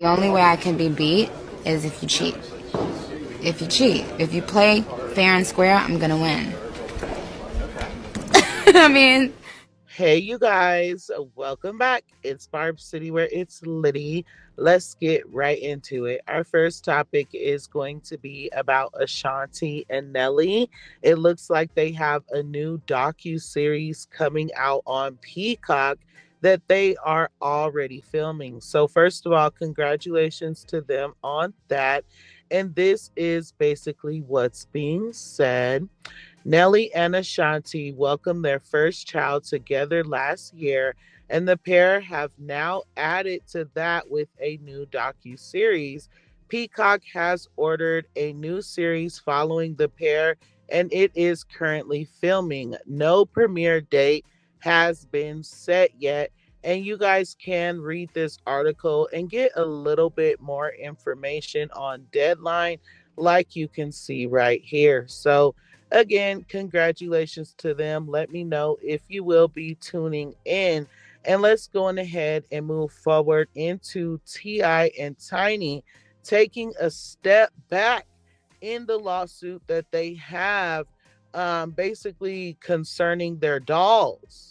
The only way I can be beat is if you cheat. If you cheat. If you play fair and square, I'm gonna win. I mean... Hey, you guys, welcome back. It's Barb City where it's Liddy. Let's get right into it. Our first topic is going to be about Ashanti and Nelly. It looks like they have a new docu-series coming out on Peacock that they are already filming. So first of all, congratulations to them on that. And this is basically what's being said. Nelly and Ashanti welcomed their first child together last year, and the pair have now added to that with a new docu-series. Peacock has ordered a new series following the pair, and it is currently filming. No premiere date has been set yet, and you guys can read this article and get a little bit more information on deadline, like you can see right here. So again, congratulations to them. Let me know if you will be tuning in. And let's go on ahead and move forward into T.I. and Tiny taking a step back in the lawsuit that they have, basically concerning their dolls.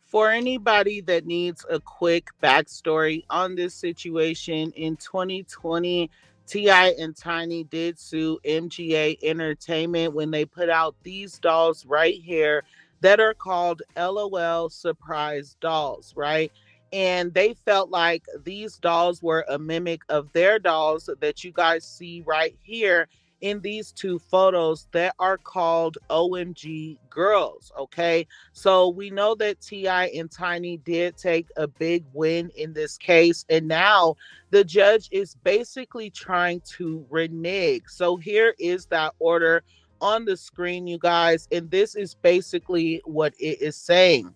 For anybody that needs a quick backstory on this situation, in 2020, T.I. and Tiny did sue MGA Entertainment when they put out these dolls right here that are called LOL Surprise Dolls, right? And they felt like these dolls were a mimic of their dolls that you guys see right here in these two photos that are called OMG Girlz, okay? So we know that T.I. and Tiny did take a big win in this case, and now the judge is basically trying to renege. So here is that order on the screen, you guys, and this is basically what it is saying.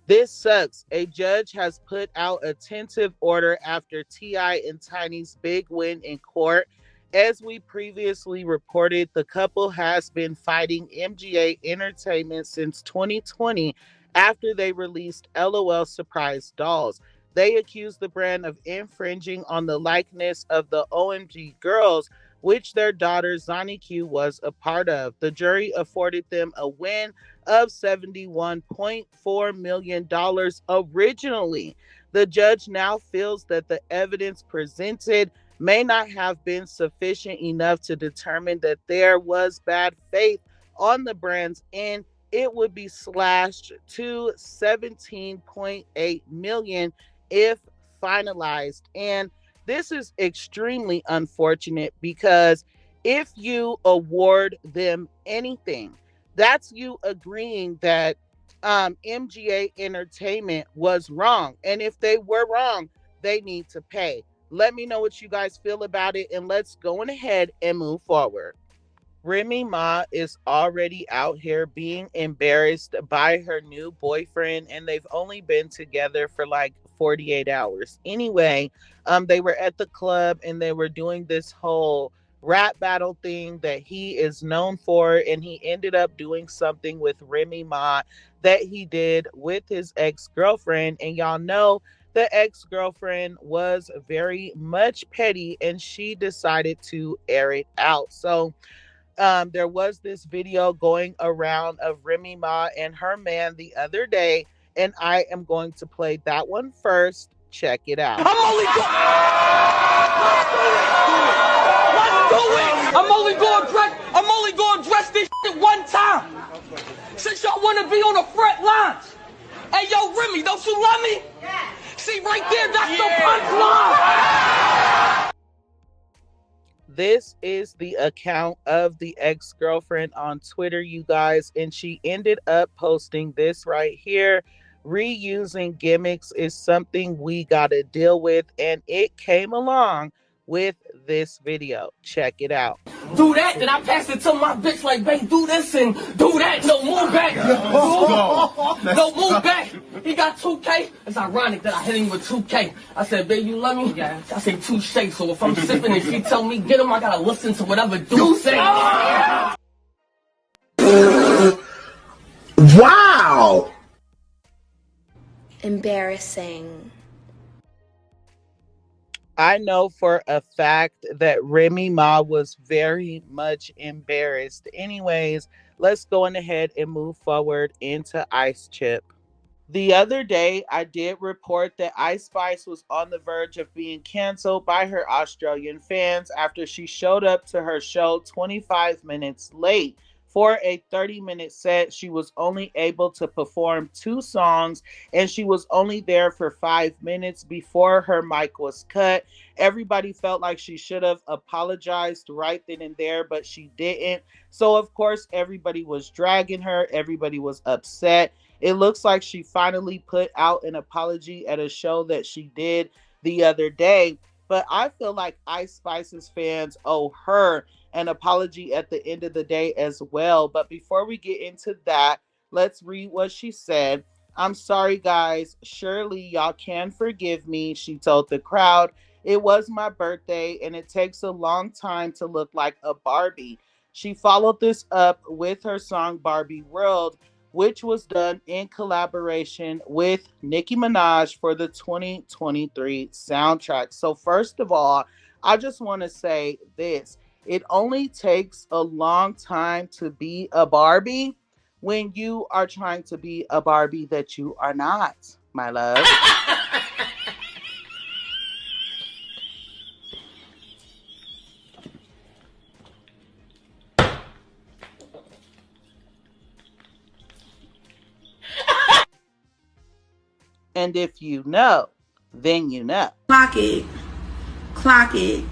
This sucks. A judge has put out a tentative order after T.I. and Tiny's big win in court. As we previously reported, the couple has been fighting MGA Entertainment since 2020 after they released LOL Surprise Dolls. They accused the brand of infringing on the likeness of the OMG Girlz, which their daughter Zani Q was a part of. The jury afforded them a win of $71.4 million originally. The judge now feels that the evidence presented may not have been sufficient enough to determine that there was bad faith on the brand's end. It would be slashed to 17.8 million if finalized. And this is extremely unfortunate because if you award them anything, that's you agreeing that MGA Entertainment was wrong. And if they were wrong, they need to pay. Let me know what you guys feel about it, and let's go on ahead and move forward. Remy Ma is already out here being embarrassed by her new boyfriend, and they've only been together for like 48 hours. Anyway, they were at the club and they were doing this whole rap battle thing that he is known for, and he ended up doing something with Remy Ma that he did with his ex-girlfriend, and y'all know the ex-girlfriend was very much petty and she decided to air it out. So there was this video going around of Remy Ma and her man the other day, and I am going to play that one first. Check it out. I'm only going to dress this shit one time. Since y'all want to be on the front lines. Hey, yo, Remy, don't you love me? Yeah. See, right there, that's the punchline. This is the account of the ex-girlfriend on Twitter, you guys, and she ended up posting this right here. Reusing gimmicks is something we gotta deal with, and it came along with this video. Check it out. Do that, then I pass it to my bitch like, babe, do this and do that. No, move back. No, move back. He got 2K. It's ironic that I hit him with 2K. I said, babe, you love me? Yeah. I say touche. So if I'm sipping and she tell me get him, I gotta listen to whatever dude say. Wow. Embarrassing. I know for a fact that Remy Ma was very much embarrassed. Anyways, let's go on ahead and move forward into Ice Chip. The other day, I did report that Ice Spice was on the verge of being canceled by her Australian fans after she showed up to her show 25 minutes late. For a 30-minute set, she was only able to perform two songs and she was only there for 5 minutes before her mic was cut. Everybody felt like she should have apologized right then and there, but she didn't. So, of course, everybody was dragging her, everybody was upset. It looks like she finally put out an apology at a show that she did the other day. But I feel like Ice Spice's fans owe her an apology at the end of the day as well. But before we get into that, let's read what she said. I'm sorry, guys. Surely y'all can forgive me, she told the crowd. It was my birthday, and it takes a long time to look like a Barbie. She followed this up with her song Barbie World, which was done in collaboration with Nicki Minaj for the 2023 soundtrack. So, first of all, I just want to say this. It only takes a long time to be a Barbie when you are trying to be a Barbie that you are not, my love. And if you know, then you know. Clock it. Clock it.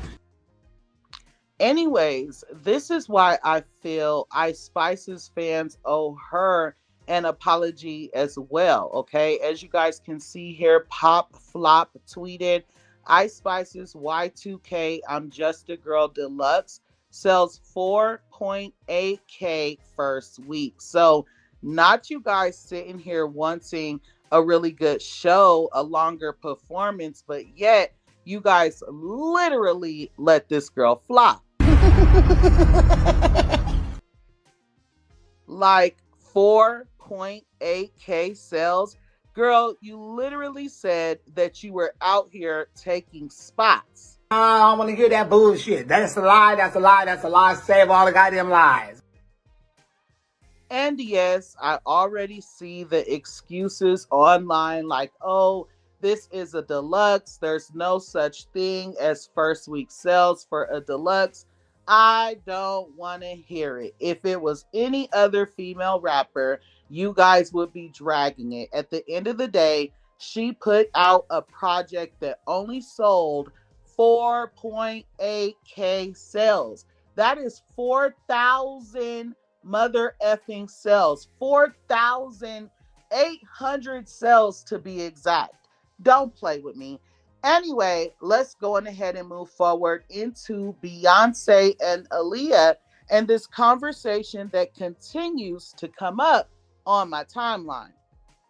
Anyways, this is why I feel Ice Spice's fans owe her an apology as well. Okay, as you guys can see here, Pop Flop tweeted, Ice Spice's Y2K I'm Just a Girl Deluxe sells 4.8K first week. So, not you guys sitting here wanting a really good show, a longer performance, but yet you guys literally let this girl flop. Like 4.8K sales. Girl, you literally said that you were out here taking spots. I don't want to hear that bullshit. That's a lie, that's a lie, that's a lie. Save all the goddamn lies. And yes, I already see the excuses online like, oh, this is a deluxe. There's no such thing as first week sales for a deluxe. I don't want to hear it. If it was any other female rapper, you guys would be dragging it. At the end of the day, she put out a project that only sold 4.8K sales. That is 4,000 mother effing sales. 4,800 sales to be exact. Don't play with me. Anyway, let's go on ahead and move forward into Beyonce and Aaliyah and this conversation that continues to come up on my timeline.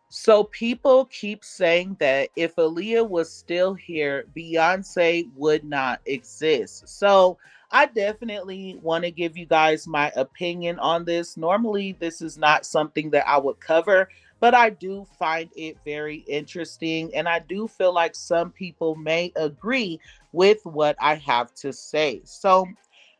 So people keep saying that if Aaliyah was still here, Beyonce would not exist. So I definitely want to give you guys my opinion on this. Normally, this is not something that I would cover, but I do find it very interesting. And I do feel like some people may agree with what I have to say. So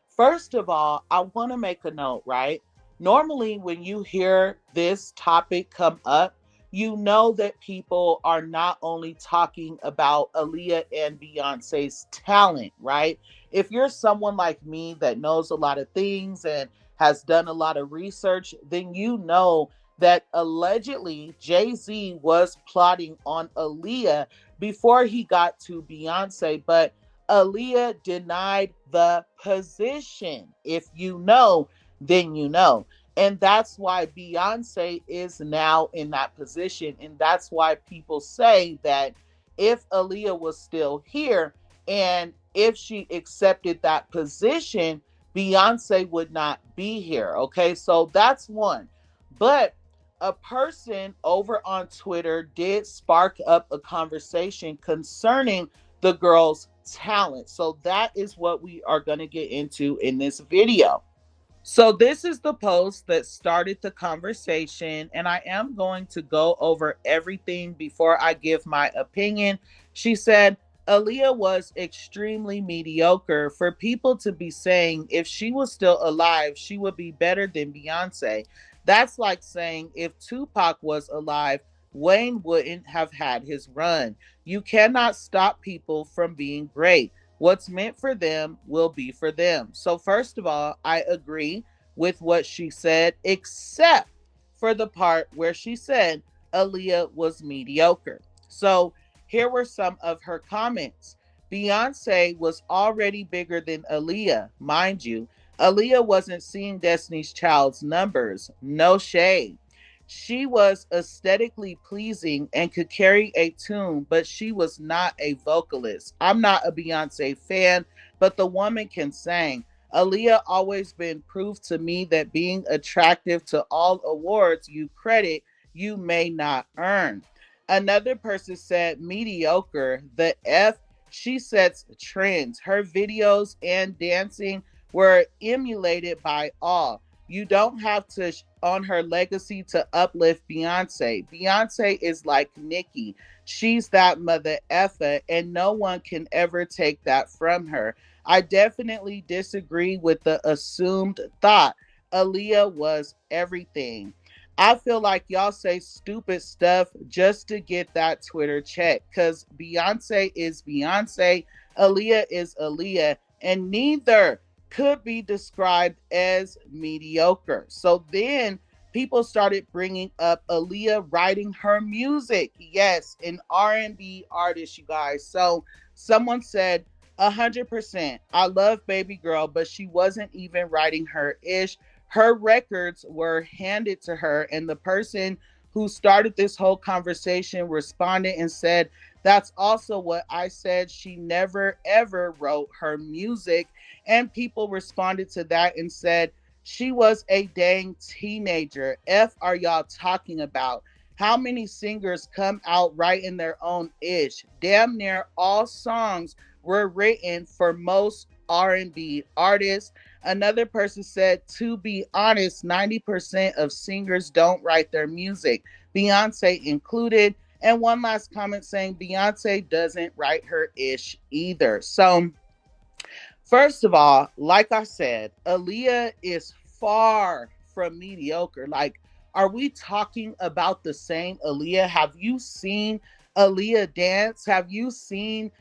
first of all, I want to make a note, right? Normally, when you hear this topic come up, you know that people are not only talking about Aaliyah and Beyonce's talent, right? If you're someone like me that knows a lot of things and has done a lot of research, then you know that allegedly Jay-Z was plotting on Aaliyah before he got to Beyonce, but Aaliyah denied the position. If you know, then you know. And that's why Beyonce is now in that position. And that's why people say that if Aaliyah was still here and if she accepted that position, Beyonce would not be here. Okay, so that's one. But a person over on Twitter did spark up a conversation concerning the girl's talent. So that is what we are going to get into in this video. So this is the post that started the conversation, and I am going to go over everything before I give my opinion. She said, Aaliyah was extremely mediocre. For people to be saying if she was still alive, she would be better than Beyonce. That's like saying if Tupac was alive, Wayne wouldn't have had his run. You cannot stop people from being great. What's meant for them will be for them. So, first of all, I agree with what she said, except for the part where she said Aaliyah was mediocre. So, here were some of her comments. Beyonce was already bigger than Aaliyah, mind you. Aaliyah wasn't seeing Destiny's Child's numbers. No shade. She was aesthetically pleasing and could carry a tune, but she was not a vocalist. I'm not a Beyonce fan, but the woman can sing. Aaliyah always been proof to me that being attractive to all awards you credit, you may not earn. Another person said mediocre. The F, she sets trends. Her videos and dancing were emulated by all. You don't have to on her legacy to uplift Beyonce. Beyonce is like Nicki. She's that mother effer, and no one can ever take that from her. I definitely disagree with the assumed thought Aaliyah was everything. I feel like y'all say stupid stuff just to get that Twitter check, because Beyonce is Beyonce, Aaliyah is Aaliyah, and neither could be described as mediocre. So then people started bringing up Aaliyah writing her music. Yes, an R&B artist, you guys. So someone said 100%. I love Baby Girl, but she wasn't even writing her ish. Her records were handed to her, and the person who started this whole conversation responded and said, that's also what I said. She never ever wrote her music. And people responded to that and said, she was a dang teenager. F are y'all talking about? How many singers come out writing their own ish? Damn near all songs were written for most R&B artists. Another person said, to be honest, 90% of singers don't write their music, Beyonce included. And one last comment saying Beyonce doesn't write her ish either. So, first of all, like I said, Aaliyah is far from mediocre. Like, are we talking about the same Aaliyah? Have you seen Aaliyah dance? Have you seen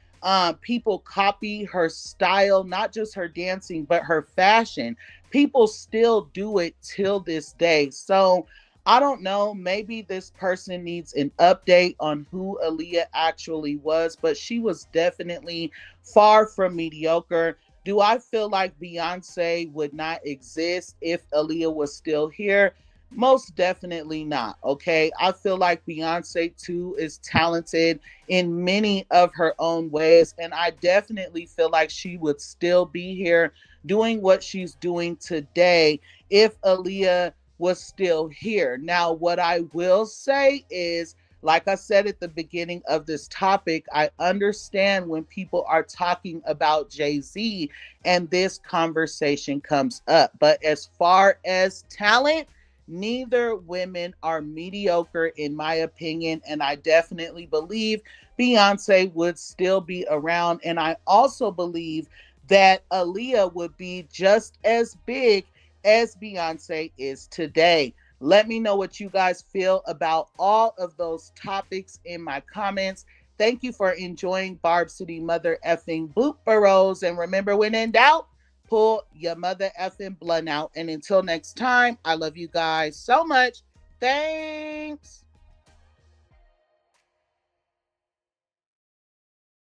people copy her style, not just her dancing, but her fashion? People still do it till this day. So I don't know, maybe this person needs an update on who Aaliyah actually was, but she was definitely far from mediocre. Do I feel like Beyonce would not exist if Aaliyah was still here? Most definitely not, okay? I feel like Beyonce too is talented in many of her own ways, and I definitely feel like she would still be here doing what she's doing today if Aaliyah was still here. Now, what I will say is, like I said at the beginning of this topic, I understand when people are talking about Jay-Z and this conversation comes up. But as far as talent, neither women are mediocre in my opinion. And I definitely believe Beyonce would still be around. And I also believe that Aaliyah would be just as big as Beyonce is today. Let me know what you guys feel about all of those topics in my comments. Thank you for enjoying Barb City Mother Effing Blooperos. And remember, when in doubt, pull your mother effing blunt out. And until next time, I love you guys so much. Thanks.